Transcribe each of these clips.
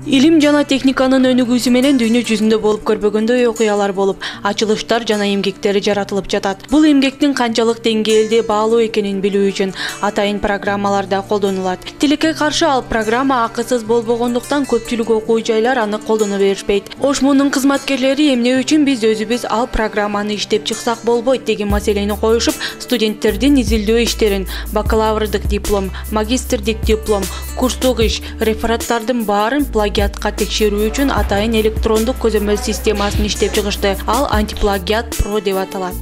Илим жана техниканын өнүгүүсү менен дүйнө жүзүндө болуп көрбөгөндөй окуялар болуп, ачылыштар жана эмгектери жаратылып жатат. Бул эмгектин канчалык деңгээлде баалуу экенин билүү үчүн атайын программаларда колдонулат. Тилекке каршы ал программа акысыз болбогондуктан көпчүлүк окуу жайлар аны колдоно беришпейт. ОШМУнун кызматкерлери эмне үчүн биз өзүбүз ал программаны иштеп чыксак болбойт деген маселени коюшуп, студенттердин изилдөө иштерин, бакалаврдык диплом, магистрдик диплом, курстук иш, рефераттардын баарын плагиатка текшерүү үчүн атайын электрондук көзөмөл системасын иштеп чыгышты. Ал Антиплагиат Pro деп аталат.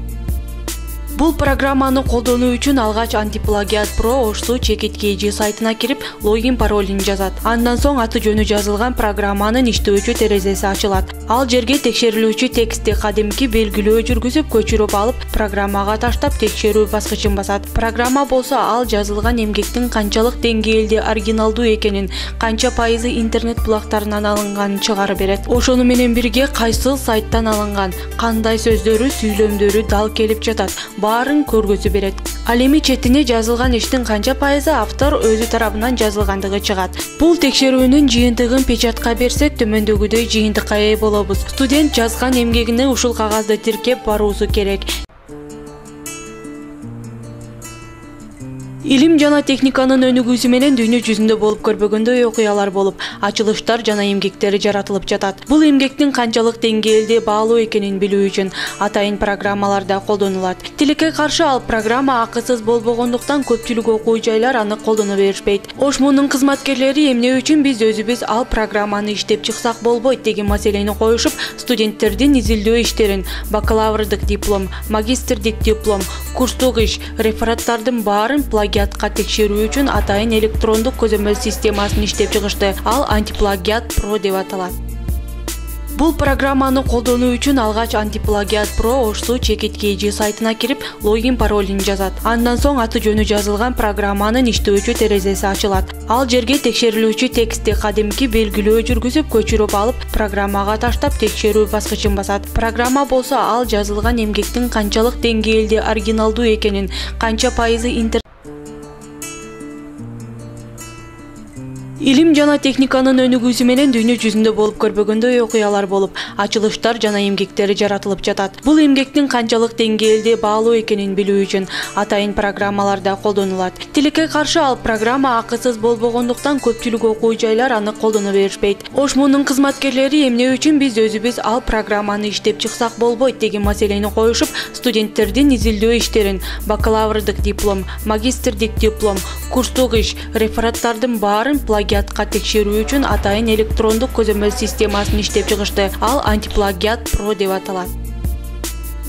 Бул программаны колдонуу үчүн алгач Антиплагиат Pro ошсу Чекит.kg сайтына кирип, логин паролин жазат. Андан соң аты жөнү жазылган программанын иштөөчү терезеси ачылат. Ал жерге текшерилүүчү текстти кадимки белгилөө жүргүзүп, көчүрүп алып, программага таштап текшерүү баскычын басат. Программа болсо ал жазылган эмгектин канчалык деңгээлде оригиналдуу экенин, канча пайызы интернет булактарынан алынганын чыгарып берет. Ошону менен бирге кайсыл сайттан алынган, кандай сөздөрү, сүйлөмдөрү дал келип жатат, баарын көргөзүп берет. Ал эми четине жазылган иштин канча пайызы автор өзү тарабынан жазылгандыгы чыгат. Бул текшерүүнүн жыйынтыгын печатка берсек, төмөндөгүдөй жыйынтыкка ээ болобуз. Студент жазган эмгегине ушул кагазды тиркеп баруусу керек. Илим жана техниканын өнүгүүсү менен дүйнө жүзүндө болуп көрбөгөндөй окуялар болуп, ачылыштар жана эмгектери жаратылып жатат. Бул эмгектин канчалык деңгээлде баалуу экенин билүү үчүн атайын программаларда колдонулат. Тилекке каршы ал программа акысыз болбогондуктан көпчүлүк окуу жайлар аны колдоно беришпейт. ОШМУнун кызматкерлери эмне үчүн биз өзүбүз ал программаны иштеп чыксак болбойт деген маселени коюшуп, студенттердин изилдөө иштерин, бакалаврдык диплом, магистрдик диплом, курстук иш, рефераттардын баарын плагиатка текшерүү үчүн атайын электрондук көзөмөл системасын иштеп чыгышты. Ал Антиплагиат Pro деп аталат. Бул программаны колдонуу үчүн алгач Антиплагиат Pro ошсу Чекит.kg сайтына кирип, логин паролин жазат. Андан соң аты жөнү жазылган программанын иштөөчү терезеси ачылат. Ал жерге текшерилүүчү текстти кадимки белгилөө жүргүзүп, көчүрүп алып, программага таштап текшерүү баскычын басат. Программа болсо ал жазылган эмгектин канчалык деңгээлде оригиналдуу экенин, канча пайызы Илим жана техниканын өнүгүүсү менен дүйнө жүзүндө болуп көрбөгөндөй окуялар болуп, ачылыштар жана эмгектери жаратылып жатат. Бул эмгектин канчалык деңгээлде баалуу экенин билүү үчүн атайын программаларда колдонулат. Тилекке каршы ал программа акысыз болбогондуктан көпчүлүк окуу жайлар аны колдоно беришпейт. ОШМУнун кызматкерлери эмне үчүн биз өзүбүз ал программаны иштеп чыксак болбойт деген маселени коюшуп, студенттердин изилдөө иштерин, бакалаврдык диплом, магистрдик диплом, курстук иш, рефераттардын баарын плагиатка текшерүү үчүн атайын электрондук көзөмөл системасын иштеп чыгышты. Ал Антиплагиат Pro деп аталат.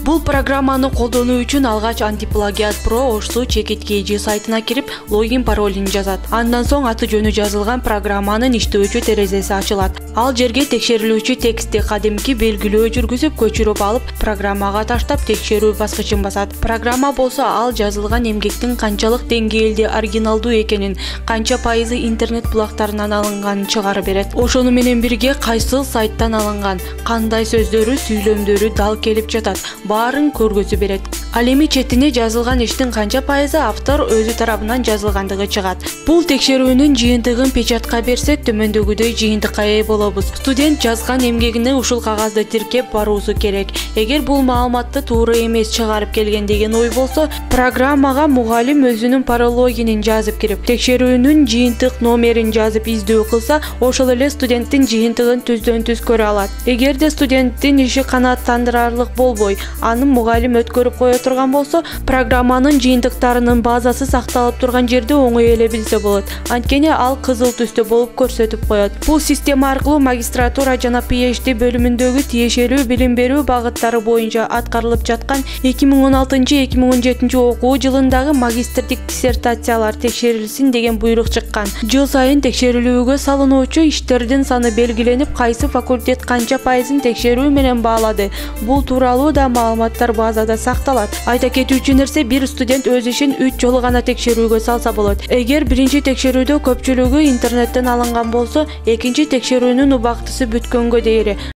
Бул программаны колдонуу үчүн алгач Антиплагиат Pro ошсу Чекит.kg сайтына кирип, логин паролин жазат. Андан соң аты жөнү жазылган программанын иштөөчү терезеси ачылат. Ал жерге текшерилүүчү текстти кадимки белгилөө жүргүзүп, көчүрүп алып, программага таштап текшерүү баскычын басат. Программа болсо ал жазылган эмгектин канчалык деңгээлде оригиналдуу экенин, канча пайызы интернет булактарынан алынганын чыгарып берет. Ошону менен бирге кайсыл сайттан алынган, кандай сөздөрү, сүйлөмдөрү дал келип жатат, баарын көргөзүп берет. Ал эми четине жазылган иштин канча пайызы автор өзү тарабынан жазылгандыгы чыгат. Бул текшерүүнүн жыйынтыгын печатка берсек, төмөндөгүдөй жыйынтыкка ээ болобуз. Студент жазган эмгегине ушул кагазды тиркеп баруусу керек. Эгер бул маалыматты туура эмес чыгарып келген деген ой болсо, программага мугалим өзүнүн парологинин жазып кирип, текшерүүнүн жыйынтык номерин жазып издөө кылса, ошол эле студенттин жыйынтыгын түздөн-түз көрө алат. Эгерде студенттин иши канааттандырарлык болбой, аны мугалим өткөрүп кое турган болсо, программанын жыйынтыктарынын базасы сакталып турган жерде оңой эле билсе болот. Анткени ал кызыл түстө болуп көрсөтүп коет. Бул система аркылуу магистратура жана PhD бөлүмүндөгү тиешелүү билим берүү багыттары боюнча аткарылып жаткан 2016-2017 окуу жылындагы магистрдик диссертациялар текшерилсин деген буйрук чыккан. Жыл сайын текшерилүүгө салынуучу иштердин саны белгиленип, кайсы факультет канча пайызын текшерүү менен баалады. Бул тууралуу да маалыматтар базада сакталат. Айта кетүүчү нерсе, бир студент өз ишин 3 жолу гана текшерүүгө салса болот. Эгер биринчи текшерүүдө көпчүлүгү интернеттен алынган болсо, экинчи текшерүүнүн убактысы бүткөнгө дейри